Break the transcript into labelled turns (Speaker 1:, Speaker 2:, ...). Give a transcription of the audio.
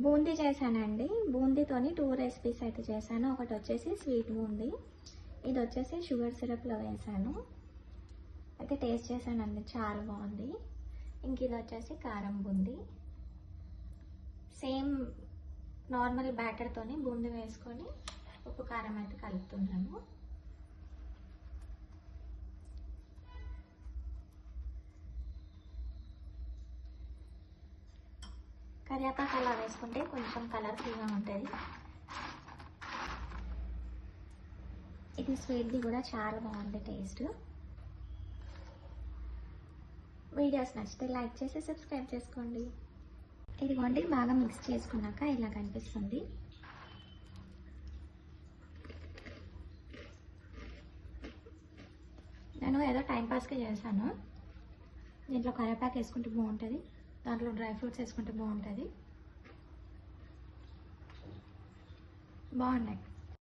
Speaker 1: బూందీ చేశానండి. బూందీతోని 2 రెసిపీస్ అయితే చేశాను. ఒకటి వచ్చేసి స్వీట్ బూందీ, ఇది వచ్చేసి షుగర్ సిరప్లో వేసాను. అయితే టేస్ట్ చేశానండి, చాలా బాగుంది. ఇంక ఇది వచ్చేసి కారం బూందీ. సేమ్ నార్మల్ బ్యాటర్తోని బూందీ వేసుకొని ఉప్పు కారం అయితే కలుపుతున్నాను. కరివేపాకు అలా వేసుకుంటే కొంచెం కలర్ఫుల్గా ఉంటుంది. ఇది స్వీట్ది కూడా చాలా బాగుంది టేస్ట్. వీడియోస్ నచ్చితే లైక్ చేసి సబ్స్క్రైబ్ చేసుకోండి. ఇదిగోండి, బాగా మిక్స్ చేసుకున్నాక ఇలా కనిపిస్తుంది. నేను ఏదో టైంపాస్గా చేశాను. దీంట్లో కరివేపాకు వేసుకుంటే బాగుంటుంది, దాంట్లో డ్రై ఫ్రూట్స్ వేసుకుంటే బాగుంటుంది. బాగున్నాయి.